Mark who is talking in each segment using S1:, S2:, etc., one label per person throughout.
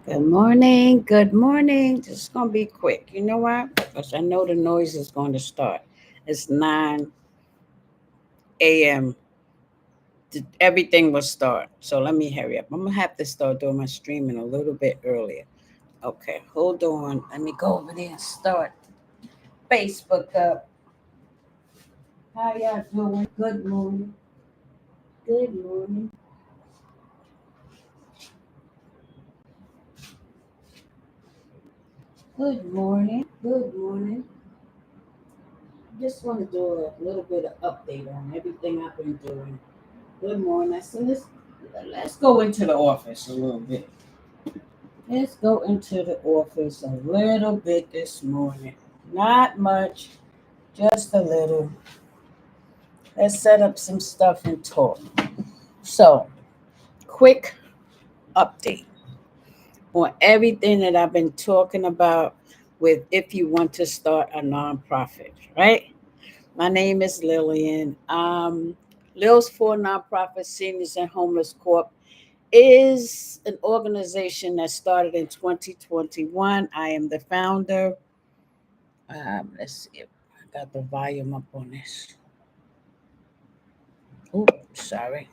S1: Good morning. Good morning. This is going to be quick. You know why? Because I know the noise is going to start. It's 9 a.m. Everything will start. So let me hurry up. I'm going to have to start doing my streaming a little bit earlier. Okay, hold on. Let me go over there and start Facebook up. How y'all doing? Good morning. Good morning. Good morning. Good morning. Just want to do a little bit of update on everything I've been doing. Good morning. So let's go into the office a little bit. Let's go into the office a little bit this morning. Not much, just a little. Let's set up some stuff and talk. So, quick update on everything that I've been talking about with if you want to start a nonprofit, right? My name is Lillian. Lil's for Nonprofit Seniors and Homeless Corp is an organization that started in 2021. I am the founder. Let's see if I got the volume up on this. Oops, sorry.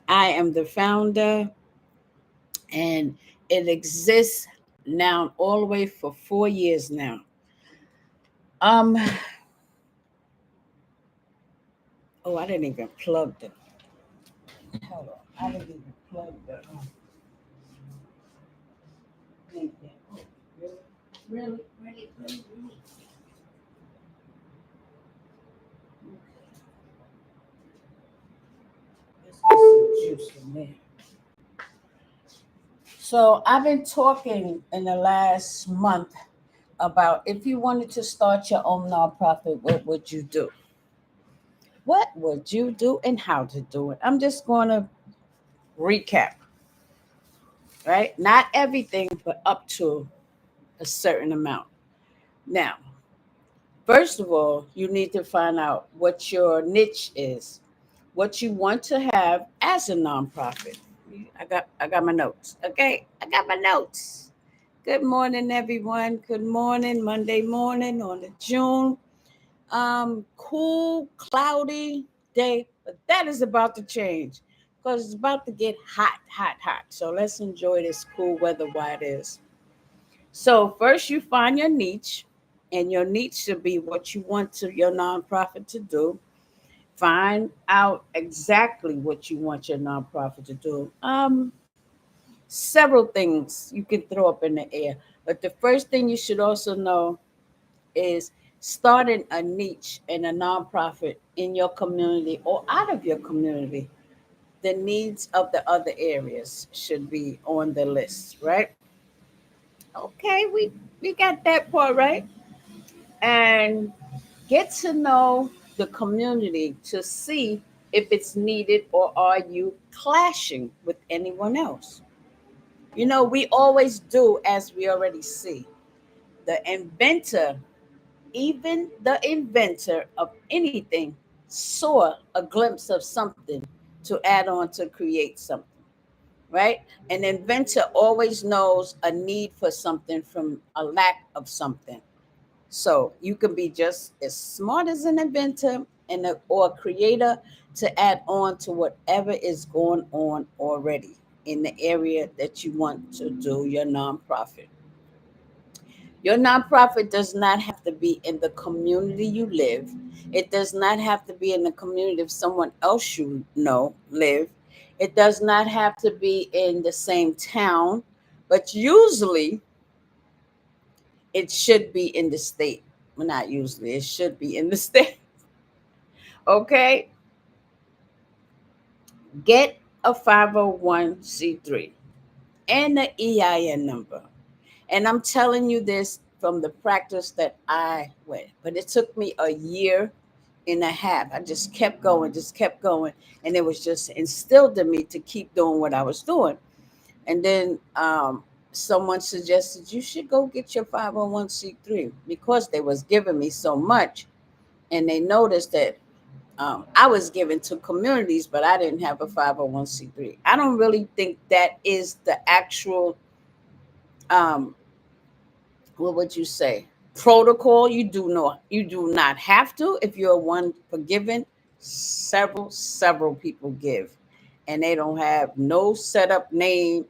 S1: I am the founder, and it exists now all the way for 4 years now. Um, oh, I didn't even plug the. Hold on, I didn't even plug the. Thing there. Oh, really. Let's get some juice in there. So I've been talking in the last month about if you wanted to start your own nonprofit, what would you do? What would you do and how to do it? I'm just going to recap, right? Not everything, but up to a certain amount. Now, first of all, you need to find out what your niche is, what you want to have as a nonprofit. I got my notes. Okay, I got my notes. Good morning, everyone. Good morning, Monday morning on the June. Cool, cloudy day, but that is about to change because it's about to get hot, hot, hot. So let's enjoy this cool weather while it is. So first, you find your niche, and your niche should be what you want to your nonprofit to do. Find out exactly what you want your nonprofit to do. Several things you can throw up in the air, but the first thing you should also know is starting a niche in a nonprofit in your community or out of your community. The needs of the other areas should be on the list, right? Okay, we got that part right. And get to know the community to see if it's needed or are you clashing with anyone else. You know, we always do as we already see. The inventor, even the inventor of anything, saw a glimpse of something to add on to create something, right? An inventor always knows a need for something from a lack of something. So you can be just as smart as an inventor or a creator to add on to whatever is going on already in the area that you want to do your nonprofit. Your nonprofit does not have to be in the community you live. It does not have to be in the community of someone else you know live. It does not have to be in the same town, but usually it should be in the state. Well, not usually, it should be in the state. Okay? Get a 501c3 and the EIN number. And I'm telling you this from the practice that I went, but it took me a year and a half. I just kept going, and it was just instilled in me to keep doing what I was doing. And then someone suggested you should go get your 501c3 because they was giving me so much, and they noticed that I was given to communities, but I didn't have a 501c3. I don't really think that is the actual, um, what would you say, protocol. You do not have to if you're one forgiven. Several people give, and they don't have no setup name,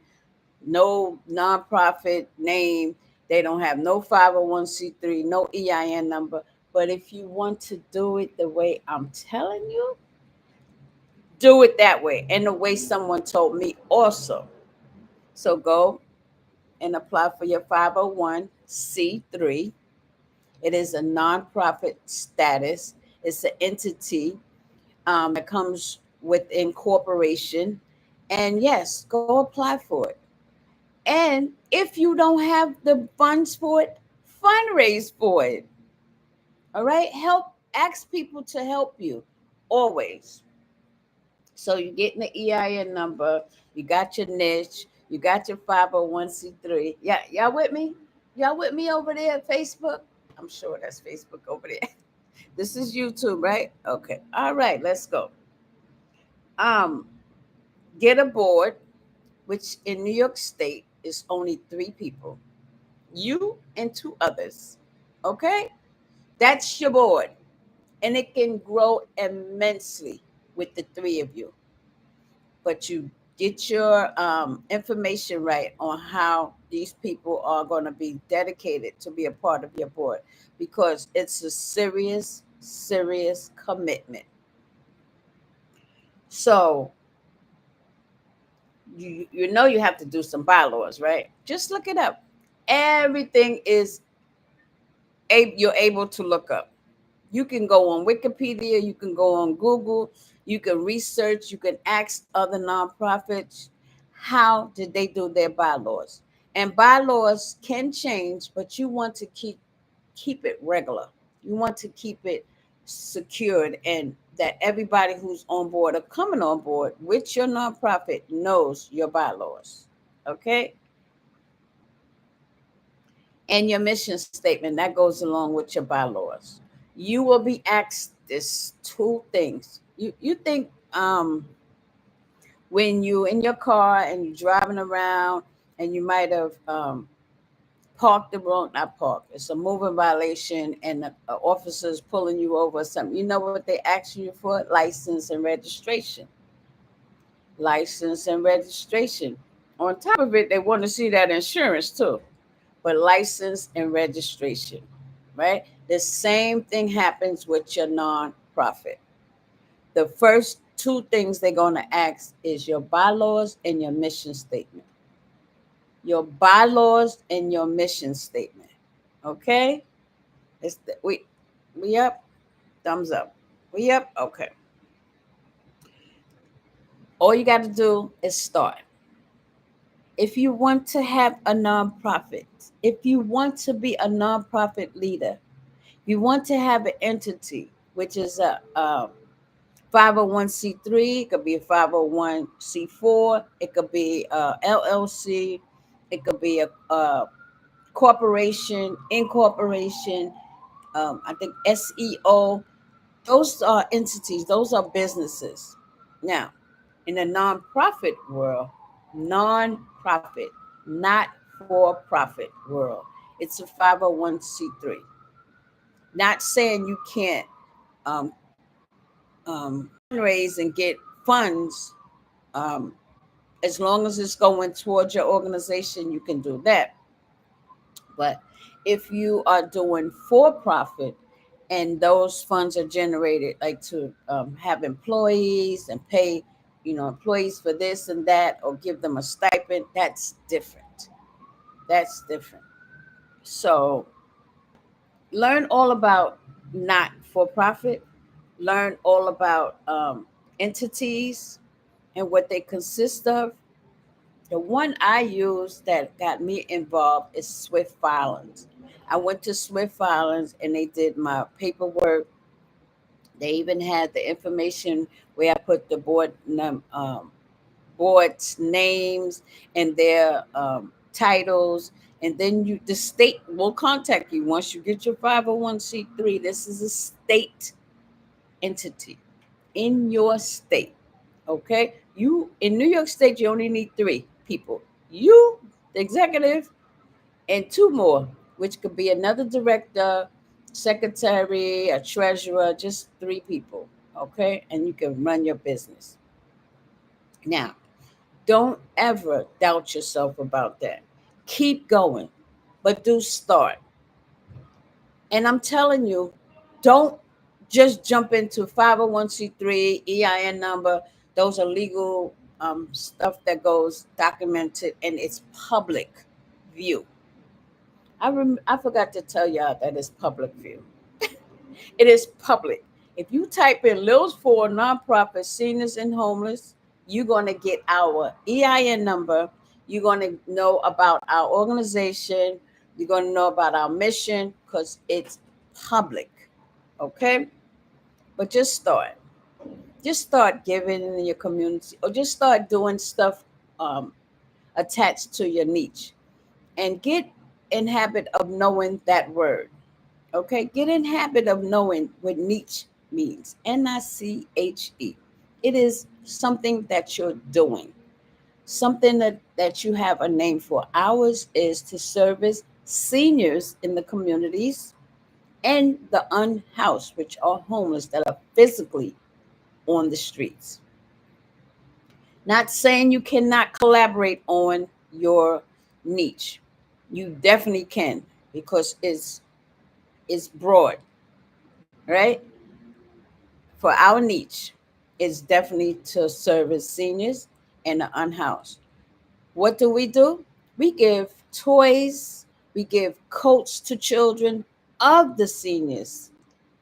S1: no nonprofit name. They don't have no 501c3, no EIN number. But if you want to do it the way I'm telling you, do it that way, and the way someone told me also. So go and apply for your 501c3. It is a nonprofit status. It's an entity that comes with incorporation. And yes, go apply for it. And if you don't have the funds for it, fundraise for it. All right? Ask people to help you always. So you're getting the EIN number, you got your niche, you got your 501c3. Yeah, y'all with me? Y'all with me over there at Facebook? I'm sure that's Facebook over there. This is YouTube, right? Okay. All right, let's go. Um, get a board, which in New York State is only 3 people. You and 2 others. Okay? That's your board. And it can grow immensely with the 3 of you. But you get your information right on how these people are going to be dedicated to be a part of your board, because it's a serious commitment. So you know you have to do some bylaws, right? Just look it up. Everything is you're able to look up. You can go on Wikipedia, you can go on Google, you can research, you can ask other nonprofits how did they do their bylaws. And bylaws can change, but you want to keep it regular. You want to keep it secured, and that everybody who's on board or coming on board with your nonprofit knows your bylaws. Okay? And your mission statement that goes along with your bylaws. You will be asked this 2 things. You think when you in your car and you're driving around and you might have parked the wrong, not parked, it's a moving violation, and the officer's pulling you over or something. You know what they ask you for? License and registration. License and registration. On top of it, they want to see that insurance too, but license and registration, right? The same thing happens with your nonprofit. The first 2 things they're going to ask is your bylaws and your mission statement. Your bylaws and your mission statement. Okay? We up? Thumbs up. We up? Okay. All you got to do is start. If you want to have a nonprofit, if you want to be a nonprofit leader, you want to have an entity, which is a 501c3, it could be a 501c4, it could be a LLC, it could be a corporation, incorporation, I think SEO. Those are entities, those are businesses. Now, in the nonprofit world, nonprofit, not for profit world, it's a 501c3. Not saying you can't um, fundraise and get funds. Um, as long as it's going towards your organization, you can do that. But if you are doing for profit and those funds are generated like to have employees and pay, employees for this and that, or give them a stipend, that's different. That's different. So learn all about not for profit, learn all about entities and what they consist of. The one I use that got me involved is Swift Filings. I went to Swift Filings and they did my paperwork. They even had the information where I put the board's names and their titles. And then the state will contact you once you get your 501c3. This is a state entity. in your state. Okay, you in New York State, you only need 3 people. You, the executive, and 2 more, which could be another director, secretary, a treasurer, just 3 people. Okay, and you can run your business. Now, don't ever doubt yourself about that. Keep going, but do start. And I'm telling you, don't just jump into 501c3, EIN number. Those are legal stuff that goes documented and it's public view. I forgot to tell y'all that it's public view. It is public. If you type in Lils for nonprofit seniors and homeless, you're going to get our EIN number. You're going to know about our organization. You're going to know about our mission because it's public. Okay? But just start. Just start giving in your community or just start doing stuff um, attached to your niche and get in habit of knowing that word. Okay, get in habit of knowing what niche means. NICHE. It is something that you're doing, something that you have a name for. Ours is to service seniors in the communities and the unhoused, which are homeless that are physically on the streets. Not saying you cannot collaborate on your niche. You definitely can because it's broad, right? For our niche is definitely to service seniors and the unhoused. What do? We give toys, we give coats to children of the seniors,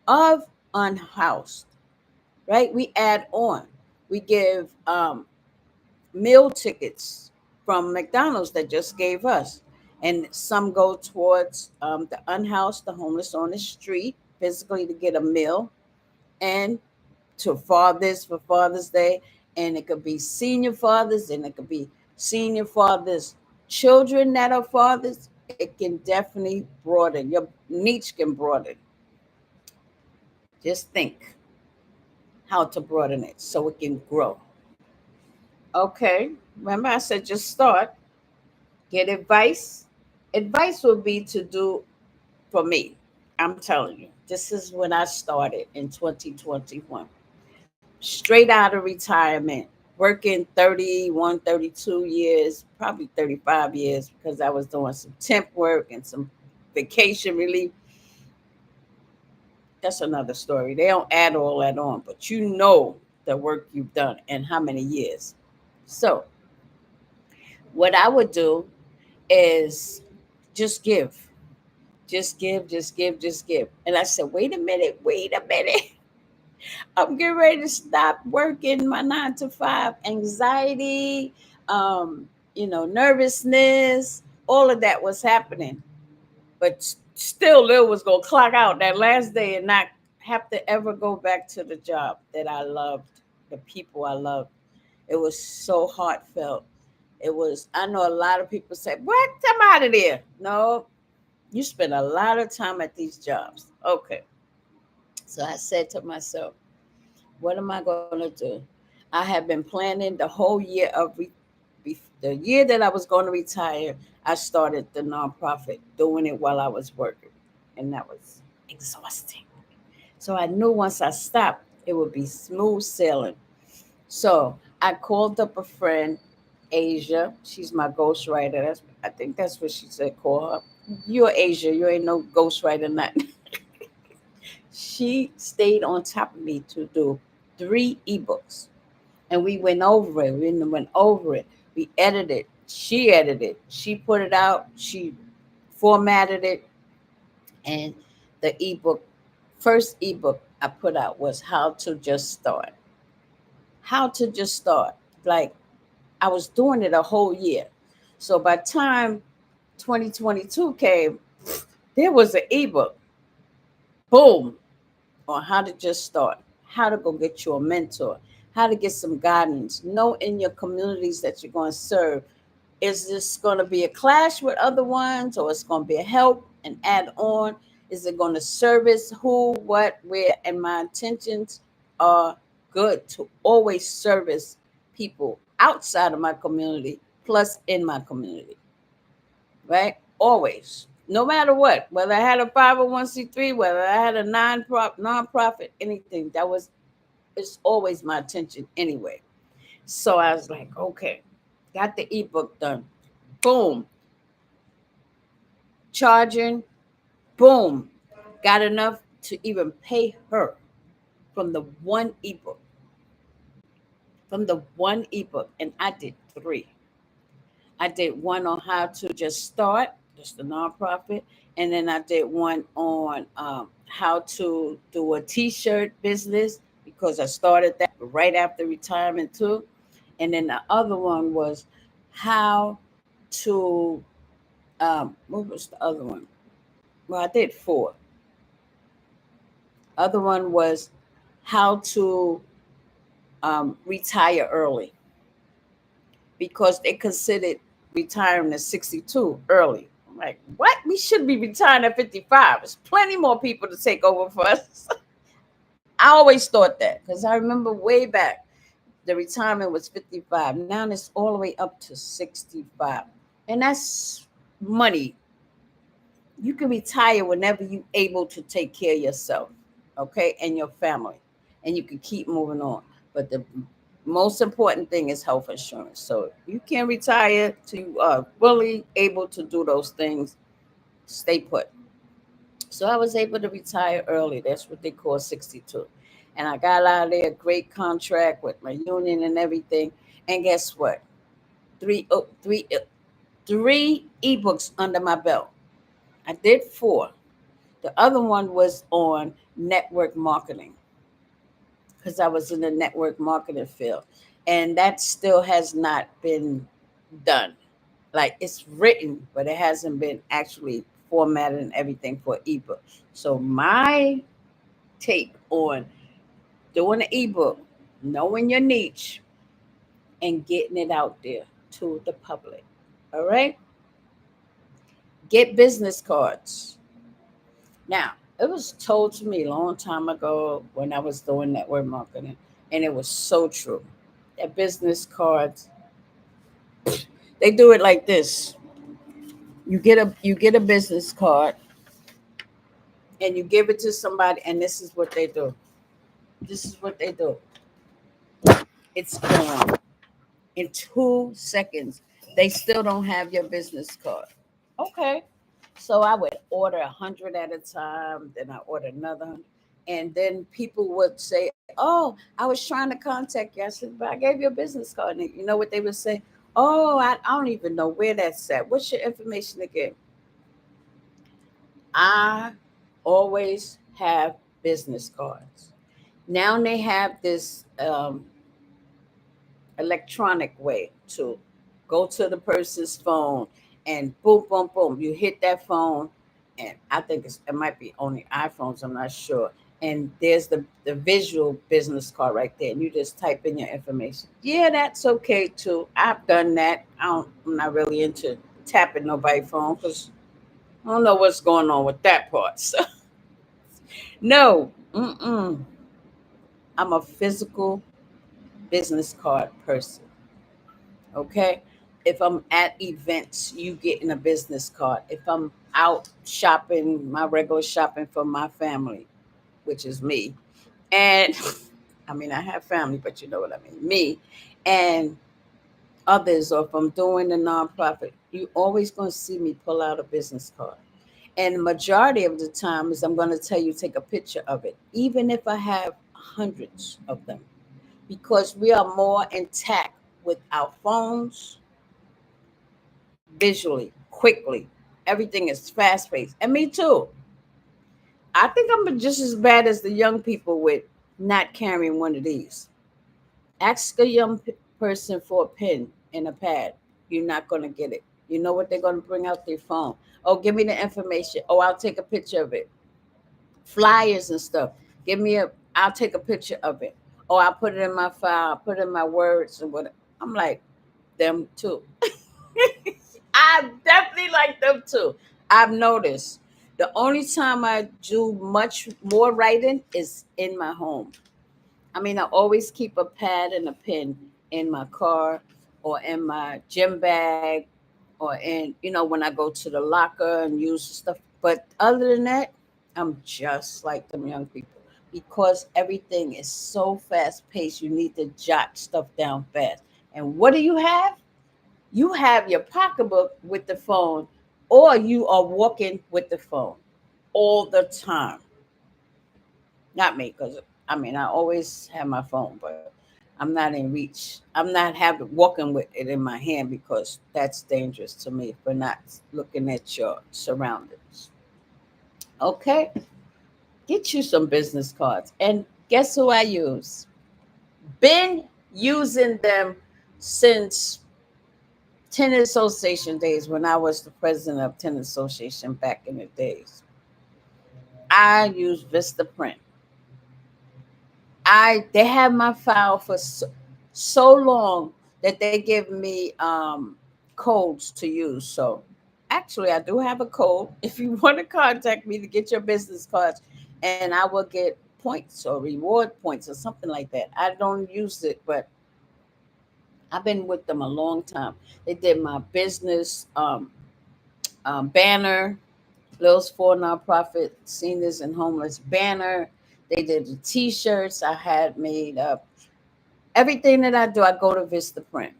S1: of unhoused, right? We add on. We give meal tickets from McDonald's that just gave us. And some go towards the unhoused, the homeless on the street, physically to get a meal, and to fathers for Father's Day, and it could be senior fathers, and it could be senior fathers' children that are fathers. It can definitely broaden your niche, can broaden. Just think how to broaden it so it can grow. Okay, remember I said just start, get advice. Advice would be to do for me. I'm telling you, this is when I started in 2021. Straight out of retirement, working 31, 32 years, probably 35 years, because I was doing some temp work and some vacation relief. That's another story. They don't add all that on, but you know the work you've done and how many years. So, what I would do is just give, just give, just give, just give. And I said, wait a minute. I'm getting ready to stop working my 9 to 5. Anxiety, um, nervousness, all of that was happening. But still, Lil was gonna clock out that last day and not have to ever go back to the job that I loved, the people I loved. It was so heartfelt. It was. I know a lot of people say, "What? Come out of there." No, you spend a lot of time at these jobs. Okay, so I said to myself, what am I going to do? I have been planning the whole year the year that I was going to retire. I started the nonprofit, doing it while I was working, and that was exhausting. So I knew once I stopped, it would be smooth sailing. So I called up a friend, Asia. She's my ghostwriter. I think that's what she said. Call her. You're Asia. You ain't no ghostwriter, nothing. She stayed on top of me to do 3 ebooks, and we went over it. We went over it. We edited. She edited. She put it out. She formatted it, and the ebook, first ebook I put out was how to just start. How to just start. Like I was doing it a whole year. So by the time 2022 came, there was an ebook. Boom, on how to just start, how to go get you a mentor, how to get some guidance. Know in your communities that you're going to serve. Is this going to be a clash with other ones, or it's going to be a help and add on? Is it going to service who, what, where? And my intentions are good to always service people outside of my community plus in my community, right? Always, no matter what, whether I had a 501c3, whether I had a non-profit, anything, that was, it's always my attention anyway. So I was like, okay, got the ebook done. Boom. Charging. Boom. Got enough to even pay her from the one ebook. From the one ebook. And I did three. I did one on how to just start, just a nonprofit. And then I did one on how to do a t-shirt business because I started that right after retirement too. And then the other one was how to what was the other one? Well, I did four. Other one was how to retire early because they considered retiring at 62 early. I'm like, what? We should be retiring at 55. There's plenty more people to take over for us. I always thought that because I remember way back the retirement was 55. Now it's all the way up to 65. And that's money. You can retire whenever you're able to take care of yourself, okay, and your family, and you can keep moving on. But the most important thing is health insurance. So you can retire to you are fully able to do those things. Stay put. So I was able to retire early. That's what they call 62. And I got out of there, a great contract with my union and everything. And guess what? Three, oh, three, three ebooks under my belt. I did four. The other one was on network marketing because I was in the network marketing field. And that still has not been done. Like it's written, but it hasn't been actually formatted and everything for ebook. So my take on doing an ebook, knowing your niche, and getting it out there to the public. All right? Get business cards. Now, it was told to me a long time ago when I was doing network marketing, and it was so true. That business cards, they do it like this. You get a business card and you give it to somebody, and this is what they do. This is what they do. It's gone in 2 seconds. They still don't have your business card. Okay. So I would order 100 at a time, then I order another 100. And then people would say, "Oh, I was trying to contact you." I said, "But I gave you a business card." And you know what they would say? "Oh, I don't even know where that's at. What's your information again?" I always have business cards. Now they have this electronic way to go to the person's phone and boom, boom, boom. You hit that phone, and I think it might be only iPhones. I'm not sure. And there's the visual business card right there, and you just type in your information. Yeah, that's okay too. I've done that. I'm not really into tapping nobody's phone because I don't know what's going on with that part. So no, I'm a physical business card person. Okay. If I'm at events, you getting a business card. If I'm out shopping, my regular shopping for my family, which is me. And I mean, I have family, but you know what I mean. Me and others, or if I'm doing a nonprofit, you always going to see me pull out a business card. And the majority of the time is I'm going to tell you take a picture of it, even if I have hundreds of them, because we are more intact with our phones visually, quickly. Everything is fast paced. And me too. I think I'm just as bad as the young people with not carrying one of these. Ask a young person for a pen and a pad. You're not going to get it. You know what they're going to bring out their phone. Oh, give me the information. Oh, I'll take a picture of it. Flyers and stuff. I'll take a picture of it. Oh, I'll put it in my file, I'll put it in my words and what. I'm like, them too. I definitely like them too. I've noticed the only time I do much more writing is in my home. I mean, I always keep a pad and a pen in my car or in my gym bag or in, when I go to the locker and use stuff. But other than that, I'm just like them young people because everything is so fast paced. You need to jot stuff down fast. And what do you have? You have your pocketbook with the phone, or you are walking with the phone all the time. Not me, because I mean I always have my phone, but I'm not in reach. I'm not having walking with it in my hand because that's dangerous to me for not looking at your surroundings. Okay, get you some business cards, and guess who I use? Been using them since tennis association days when I was the president of tennis association back in the days. I use Vistaprint. They have my file for so long that they give me codes to use. So actually, I do have a code. If you want to contact me to get your business cards, and I will get points or reward points or something like that. I don't use it, but I've been with them a long time. They did my business banner, Lil's for Nonprofit Seniors and Homeless banner. They did the T-shirts I had made up. Everything that I do, I go to Vistaprint.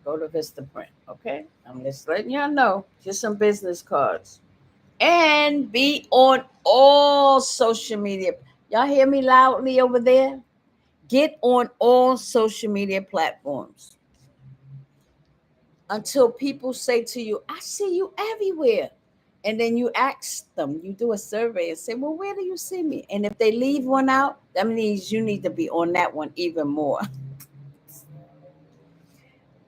S1: Go to Vistaprint. Okay, I'm just letting y'all know. Just some business cards, and be on all social media. Y'all hear me loudly over there? Get on all social media platforms until people say to you, I see you everywhere. And then you ask them, you do a survey and say, well, where do you see me? And if they leave one out, that means you need to be on that one even more.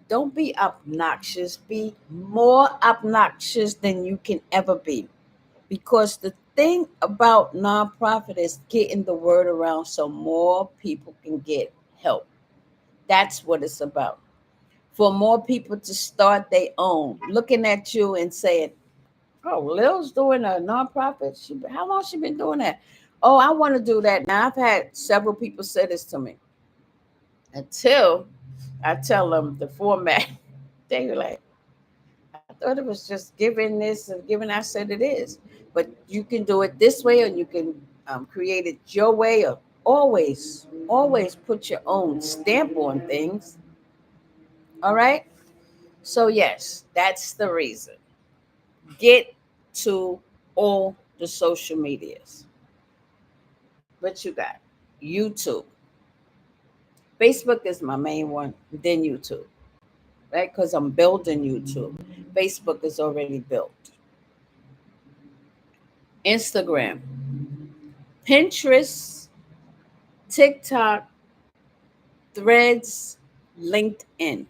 S1: Don't be obnoxious. Be more obnoxious than you can ever be. Because the thing about nonprofit is getting the word around so more people can get help. That's what it's about. For more people to start their own, looking at you and saying, "Oh, Lil's doing a nonprofit. How long she been doing that? Oh, I want to do that." Now I've had several people say this to me until I tell them the format. They were like, "I thought it was just giving this and giving." I said, "It is, but you can do it this way, or you can create it your way, or always put your own stamp on things." All right. So yes, that's the reason. Get to all the social medias. What you got? YouTube. Facebook is my main one, then YouTube, right? Because I'm building YouTube. Facebook is already built. Instagram, Pinterest, TikTok, Threads, LinkedIn.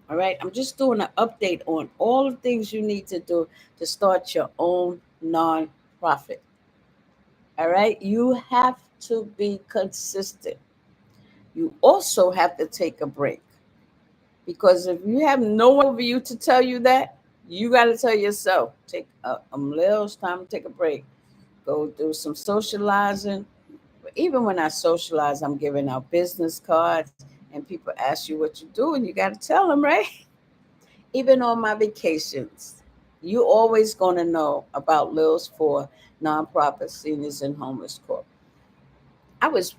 S1: All right. I'm just doing an update on all the things you need to do to start your own nonprofit. All right. You have to be consistent. You also have to take a break because if you have no one over you to tell you that, you got to tell yourself, take a little time to take a break. Go do some socializing. But even when I socialize, I'm giving out business cards and people ask you what you do and you got to tell them, right? Even on my vacations, you always going to know about Lil's for Nonprofit Seniors and Homeless Corp. I was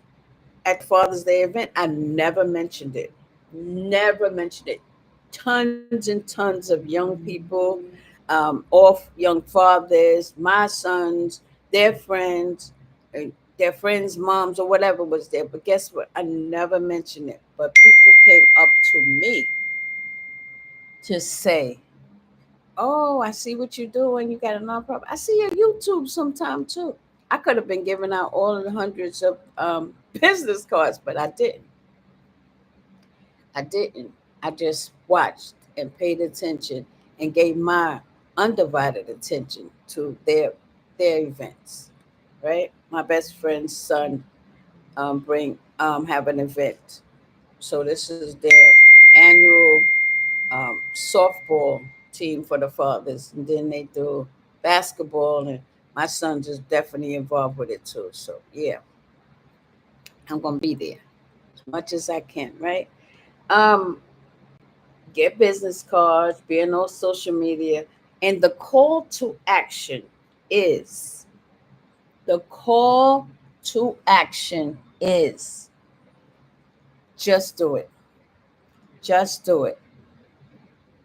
S1: at the Father's Day event. I never mentioned it. Never mentioned it. Tons and tons of young people, off young fathers, my sons, their friends, their friends' moms, or whatever was there. But guess what? I never mentioned it. But people came up to me to say, "Oh, I see what you're doing. You got a nonprofit. I see your YouTube sometime too." I could have been giving out all of the hundreds of business cards, but I didn't. I didn't. I just watched and paid attention and gave my undivided attention to their events. Right, my best friend's son bring have an event, so this is their annual softball team for the fathers, and then they do basketball, and my son's is definitely involved with it too. So yeah, I'm gonna be there as much as I can, right? Um, get business cards, be on social media, and the call to action is the call to action is just do it. Just do it.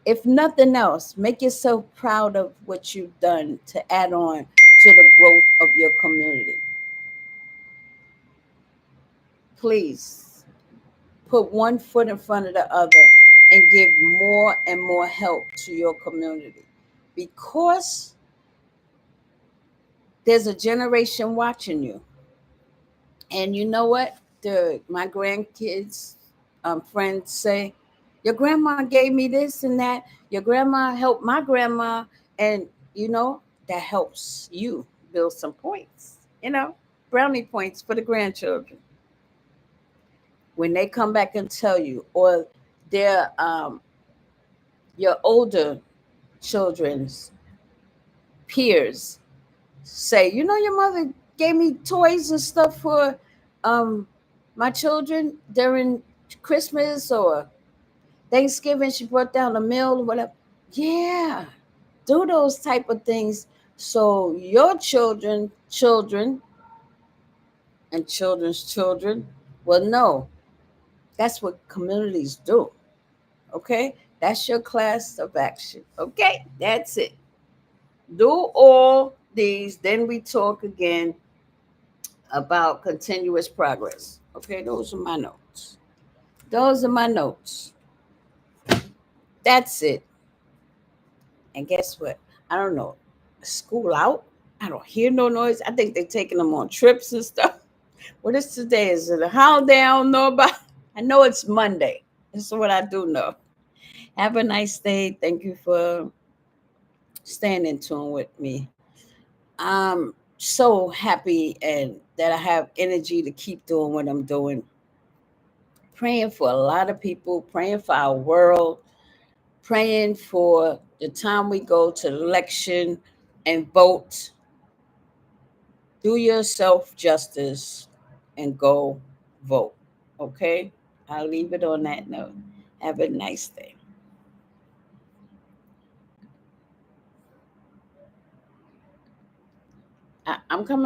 S1: If nothing else, make yourself proud of what you've done to add on to the growth of your community. Please put one foot in front of the other and give more and more help to your community because there's a generation watching you. And you know what? My grandkids, friends say, your grandma gave me this and that. Your grandma helped my grandma. And, you know, that helps you build some points, brownie points for the grandchildren. When they come back and tell you, or their your older children's peers say, your mother gave me toys and stuff for um my children during Christmas or Thanksgiving. She brought down a meal or whatever. Yeah, do those type of things so your children, and children's children will know that's what communities do. Okay, that's your class of action. Okay, that's it. Do all these, then we talk again about continuous progress. Okay, those are my notes. Those are my notes. That's it. And guess what? I don't know. School out. I don't hear no noise. I think they're taking them on trips and stuff. What is today? Is it a holiday I don't know about? I know it's Monday. That's what I do know. Have a nice day. Thank you for staying in tune with me. I'm so happy and that I have energy to keep doing what I'm doing. Praying for a lot of people, praying for our world, praying for the time we go to the election and vote. Do yourself justice and go vote. Okay? I'll leave it on that note. Have a nice day. I'm coming